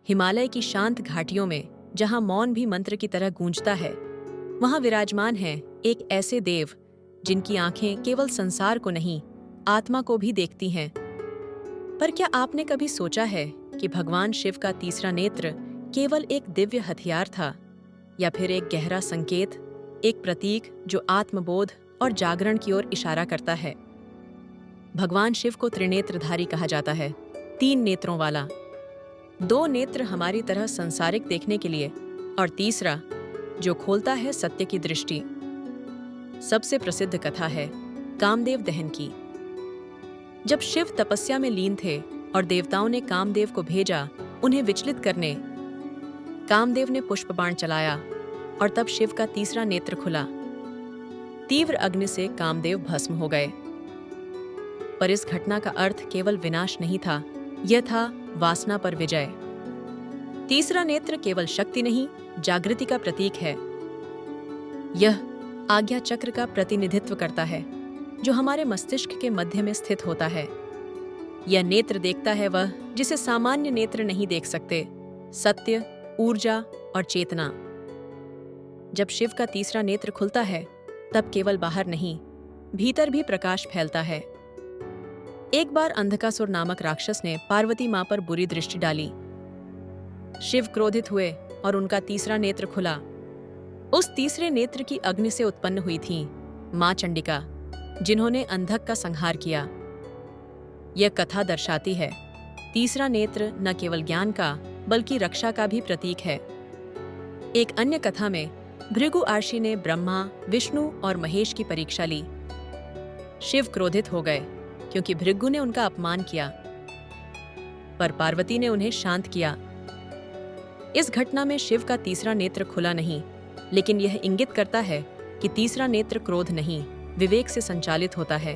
हिमालय की शांत घाटियों में, जहां मौन भी मंत्र की तरह गूंजता है, वहां विराजमान हैं एक ऐसे देव जिनकी आंखें केवल संसार को नहीं, आत्मा को भी देखती हैं। पर क्या आपने कभी सोचा है कि भगवान शिव का तीसरा नेत्र केवल एक दिव्य हथियार था, या फिर एक गहरा संकेत, एक प्रतीक जो आत्मबोध और जागरण की ओर इशारा करता है? भगवान शिव को त्रिनेत्रधारी कहा जाता है, 3 नेत्रों वाला। 2 नेत्र हमारी तरह संसारिक देखने के लिए, और तीसरा जो खोलता है सत्य की दृष्टि। सबसे प्रसिद्ध कथा है कामदेव दहन की। जब शिव तपस्या में लीन थे और देवताओं ने कामदेव को भेजा उन्हें विचलित करने, कामदेव ने पुष्प बाण चलाया और तब शिव का तीसरा नेत्र खुला। तीव्र अग्नि से कामदेव भस्म हो गए। पर इस घटना का अर्थ केवल विनाश नहीं था, यह था वासना पर विजय। तीसरा नेत्र केवल शक्ति नहीं, जागृति का प्रतीक है। यह आज्ञा चक्र का प्रतिनिधित्व करता है, जो हमारे मस्तिष्क के मध्य में स्थित होता है। यह नेत्र देखता है वह जिसे सामान्य नेत्र नहीं देख सकते: सत्य, ऊर्जा और चेतना। जब शिव का तीसरा नेत्र खुलता है, तब केवल बाहर नहीं, भीतर भी प्रकाश फैलता है। एक बार अंधकासुर नामक राक्षस ने पार्वती मां पर बुरी दृष्टि डाली। शिव क्रोधित हुए और उनका तीसरा नेत्र खुला। उस तीसरे नेत्र की अग्नि से उत्पन्न हुई थी मां चंडिका, जिन्होंने अंधक का संहार किया। यह कथा दर्शाती है, तीसरा नेत्र न केवल ज्ञान का बल्कि रक्षा का भी प्रतीक है। एक अन्य कथा में भृगु आर्षि ने ब्रह्मा, विष्णु और महेश की परीक्षा ली। शिव क्रोधित हो गए क्योंकि भृगु ने उनका अपमान किया, पर पार्वती ने उन्हें शांत किया। इस घटना में शिव का तीसरा नेत्र खुला नहीं, लेकिन यह इंगित करता है कि तीसरा नेत्र क्रोध नहीं, विवेक से संचालित होता है।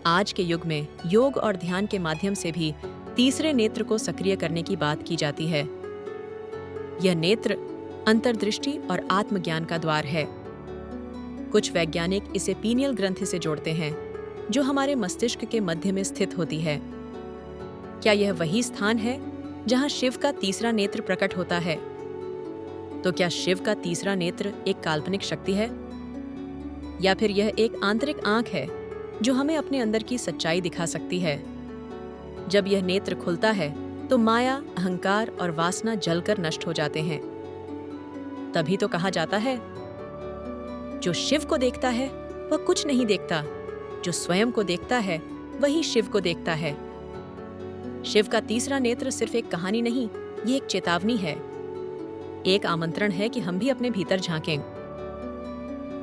आज के युग में योग और ध्यान के माध्यम से भी तीसरे नेत्र को सक्रिय करने की बात की जाती है। यह नेत्र अंतर्दृष्टि और आत्मज्ञान का द्वार है। कुछ वैज्ञानिक इसे पीनियल ग्रंथि से जोड़ते हैं, जो हमारे मस्तिष्क के मध्य में स्थित होती है। क्या यह वही स्थान है जहां शिव का तीसरा नेत्र प्रकट होता है? तो क्या शिव का तीसरा नेत्र एक काल्पनिक शक्ति है, या फिर यह एक आंतरिक आंख है जो हमें अपने अंदर की सच्चाई दिखा सकती है? जब यह नेत्र खुलता है तो माया, अहंकार और वासना जलकर नष्ट हो जाते हैं। तभी तो कहा जाता है, जो शिव को देखता है वह कुछ नहीं देखता, जो स्वयं को देखता है वही शिव को देखता है। शिव का तीसरा नेत्र सिर्फ एक कहानी नहीं, ये एक चेतावनी है, एक आमंत्रण है कि हम भी अपने भीतर झांकें,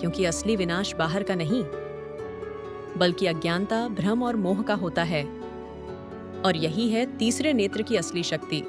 क्योंकि असली विनाश बाहर का नहीं, बल्कि अज्ञानता, भ्रम और मोह का होता है। और यही है तीसरे नेत्र की असली शक्ति।